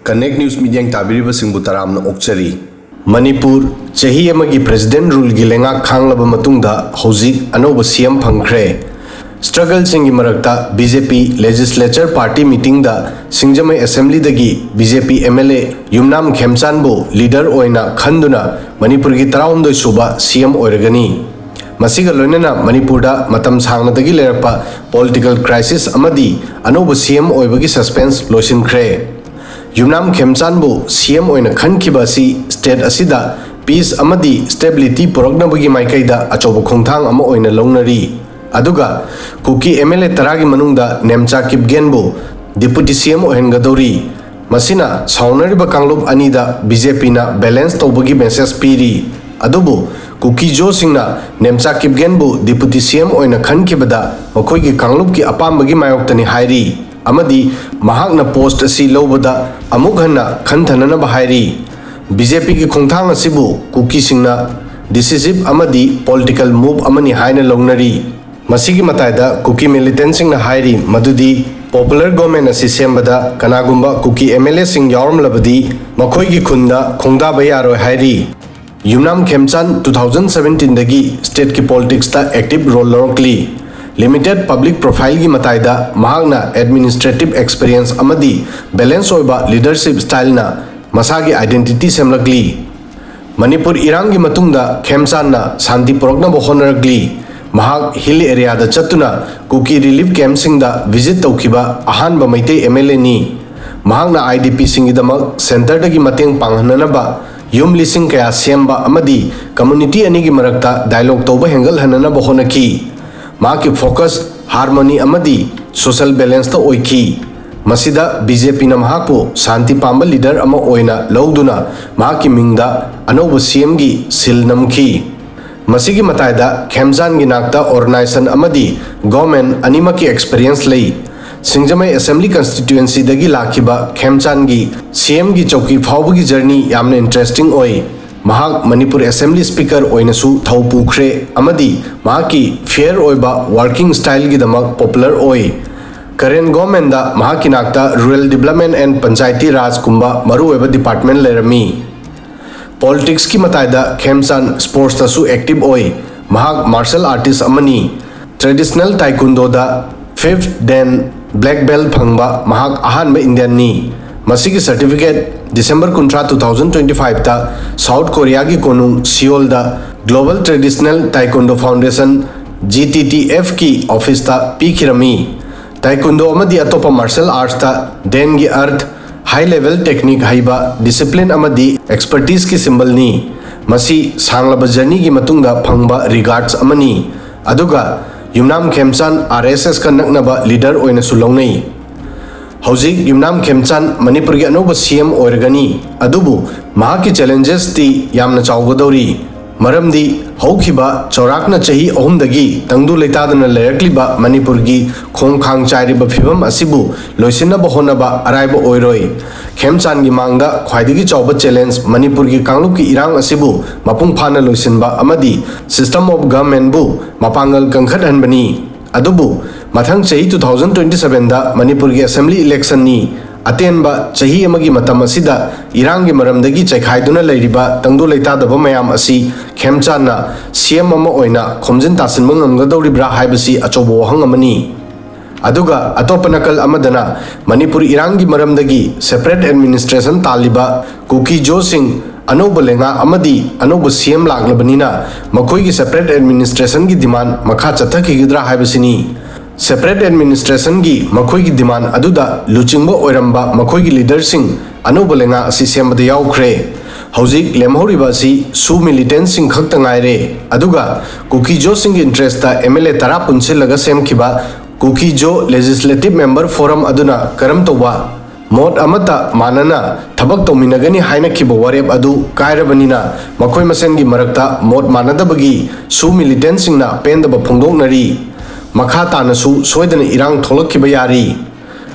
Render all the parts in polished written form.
Connect News Media Tabiriba Singbu Taramna Okchari Manipur Chahi Amagi President Rule Gilenga Khanglaba Matungda Hozik Anouba CM Phangkhre Struggle Singi Marakta BJP Legislature Party Meeting da Singjamai Assembly dagi BJP MLA Yumnam Khemchand bu leader oina khanduna Manipur gi 19 suba CM oiragani Masiga loinana Manipur da matam sangna dagi lerpa political crisis amadi Anouba CM oibagi suspense loisinkhre Yumnam Khemchand bu CM oina khankiba si state asida peace amadi stability poroknabagi maikaida achoba khongthang ama oina longnari Aduga Kuki MLA Taragi Manungda Nemcha Kipgenbu Deputy CM Ohengadori Masina Saunariba Kanglub Anida BJP na balance Tobagi message piri Adubu Kuki Jo Singna Nemcha Kipgenbu Deputy CM Oina Khankibada Makoigi Kanglub ki apambagi mayoktani hairi Amadi Mahakna post asi lobada Amughanna Khanthanana bahairi BJP ki khongthang asibu Kukisingnadi decisive amadi political move amani haina longnari Masigi Matayda Kuki militant Singh na hairi madudi popular government asi sembada kanagumba Kuki MLA Singh yawram labadi makoigi khunda khongda bayaro hairi Yumnam Khemchand 2017 dagi state ki politics ta active role lorokli limited public profile gi matayda mahakna administrative experience amadi balance oiba leadership style na masagi identity semlakli Manipur irang gi matungda Khemchand na santi porokna bo honoragli Mahak hill area da chatuna Kuki relief camp singda visit taukiba ahanba Meitei MLA ni Mahak na IDP singidamak center dagi mateng panghananaba yum lising kaya semba amadi community anigi marakta dialogue tauba hengal hananaba honaki Mahaki focus harmony amadi social balance ta oiki Masida BJP na mahakpo santi pamba leader ama oina lauduna mahaki mingda Anouba CM gi sil namki Masigi Matayda Khemchand gi nakta organization amadi government animaki experience lei Singjamai Assembly constituency dagi lakiba Khemchand gi CM gi chauki phawbagi journey yamna interesting oi Mahak Manipur Assembly speaker oinasu thau pukhre amadi mahaki fair oiba working style gi damak popular oi current government da mahaki nakta rural development and panchayati raj kumba maru oiba department lerami Politics ki matayda Khemchand sports tasu active oi mahak martial artist amani traditional taekwondo da 5th dan black belt phangba mahak ahanba Indian ni masigi certificate December 2025 ta South Korea gi konung Seoul da Global Traditional Taekwondo Foundation GTTF ki office ta pikirami taekwondo amadi atopa martial arts ta den gi earth high level technique haiba discipline amadi expertise ki symbol ni masi sanglaba journey gi matungda phangba regards amani aduga Yumnam Khemchand RSS ka naknaba leader oina sulongnei Hozik Yumnam Khemchand Manipur gi Anouba CM oirgani adubu mahaki challenges ti yamna chawgadori maramdi haukiba chorakna chahi ahumdagi tangdu leitadana lerakliba Manipur gi khongkhang chairiba phibam asibu loisinna bahonaba araiba oiroi Khemchand gi mangda khwaidigi chawba challenge Manipur gi kanglup ki irang asibu mapung phana loisinba amadi system of government bu mapangal kangkhat hanbani adubu mathang chahi 2027 da Manipur gi assembly election ni Atenba chahi amagi matam asida irangi maramdagi chaikhaiduna leiriba tangdu leitadaba mayam asi Khemchand na CM ama oina khomjin tasinba ngamgadoribra haibasi achobo wahang amani aduga atopanakal amadana Manipur irangi maramdagi separate administration taliba Kuki Jo Singh Anouba lenga amadi Anouba CM laglabanina makoigi separate administration gi demand makha chathakigidra haibasini Separate administration gi makoigi demand aduda luchingba oiramba makoigi leader sing Anouba lenga asi sembada yaukre Hozik lemhoriba si su militant sing khakta ngaire aduga Kuki Jo Singh interest ta MLA tara punsilaga semkiba Kuki Jo legislative member forum aduna karam toba Mot amata manana thabak tominagani haina kiba warep adu kairabanina makoi masen gi marakta mot manadabagi su militant sing na pendaba phongdoknari Makha tanasu soidana irang tholakkiba yari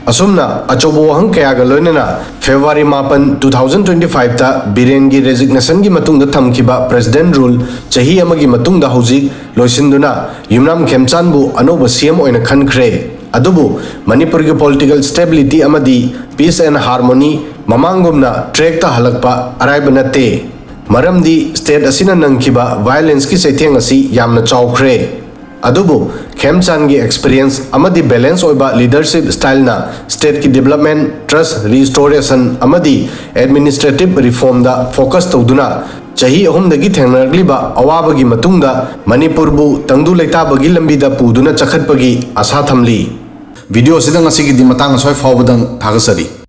asumna achobo wahang kaya ga loinana February 8 2025 ta Biren gi resignation gi matungda thamkiba president rule chahi amagi matungda hozik loisinduna Yumnam Khemchand bu Anouba CM oina khankhre अदुबु मणिपुर की political stability अमदी peace and harmony ममांगुमना track ता हलकपा अराइब नते मरमदी state असिना नंगखिबा violence की सैथेंग असी यामना चावख्रे अदुबु खेमचांद की एक्सपीरियंस अमदी बैलेंस ओइबा लीडरशिप स्टाइल ना स्टेट की डेवलपमेंट ट्रस्ट रिस्टोरेशन अमदी एडमिनिस्ट्रेटिव रिफॉर्म दा फोकस तौदुना चाही अहुमदगी थेंगनरलिबा अवाबगी मतुंगदा मणिपुरबु तंगदु लेताबगी लंबीदा पुदुना चखतपगी आशा थमली वीडियो सिदा ngasi gi di matang soi fawbadang thagasari